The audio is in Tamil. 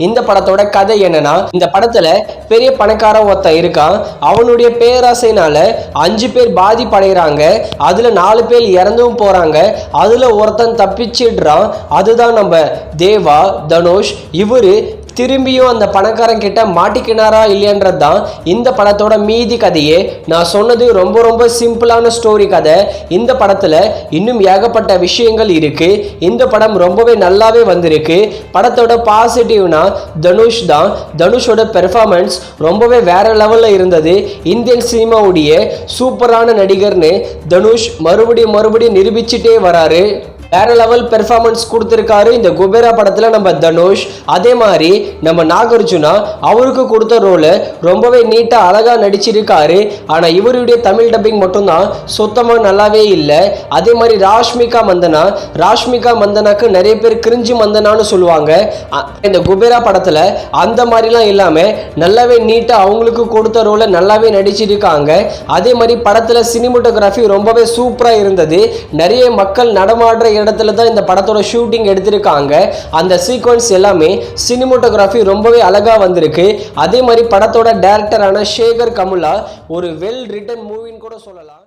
இந்த படத்தோட கதை என்னன்னா, இந்த படத்துல பெரிய பணக்கார ஒருத்தன் இருக்கான். அவனுடைய பேராசைனால 5 பேர் பாதிப்படைகிறாங்க. அதுல 4 பேர் இறந்தும் போறாங்க. அதுல ஒருத்தன் தப்பிச்சிடுறான். அதுதான் நம்ம தேவா தனுஷ். இவரு திரும்பியும் அந்த பணக்காரன் கிட்ட மாட்டிக்கினாரா இல்லையன்றது தான் இந்த படத்தோட மீதி கதையே. நான் சொன்னது ரொம்ப ரொம்ப சிம்பிளான ஸ்டோரி கதை. இந்த படத்துல இன்னும் ஏகப்பட்ட விஷயங்கள் இருக்கு. இந்த படம் ரொம்பவே நல்லாவே வந்திருக்கு. படத்தோட பாசிட்டிவ்னா தனுஷ் தான். தனுஷோட பெர்ஃபார்மன்ஸ் ரொம்பவே வேற லெவல்ல இருந்தது. இந்தியன் சினிமாவுடைய சூப்பரான நடிகர்னு தனுஷ் மறுபடியும் நிரூபிச்சுட்டே வராரு. வேற லெவல் பெர்ஃபார்மன்ஸ் கொடுத்துருக்காரு இந்த குபேரா படத்தில் நம்ம தனுஷ். அதே மாதிரி நம்ம நாகார்ஜுனா அவருக்கு கொடுத்த ரோலை ரொம்பவே நீட்டாக அழகாக நடிச்சிருக்காரு. ஆனால் இவருடைய தமிழ் டப்பிங் மட்டும்தான் சுத்தமாக நல்லாவே இல்லை. அதே மாதிரி ராஷ்மிகா மந்தனாக்கு நிறைய பேர் கிரிஞ்சு மந்தனான்னு சொல்லுவாங்க. இந்த குபேரா படத்தில் அந்த மாதிரிலாம் இல்லாமல் நல்லாவே நீட்டாக அவங்களுக்கு கொடுத்த ரோலை நல்லாவே நடிச்சிருக்காங்க. அதே மாதிரி படத்தில் சினிமோட்டோகிராஃபி ரொம்பவே சூப்பராக இருந்தது. நிறைய மக்கள் நடமாடுற இடத்துல தான் இந்த படத்தோட ஷூட்டிங் எடுத்திருக்காங்க. அந்த சீக்வன்ஸ் எல்லாமே சினிமோட்டோகிராஃபி ரொம்பவே அழகா வந்திருக்கு. அதே மாதிரி படத்தோட டைரக்டரான சேகர் கமுலா ஒரு வெல் ரிட்டன் மூவின்னு கூட சொல்லலாம்.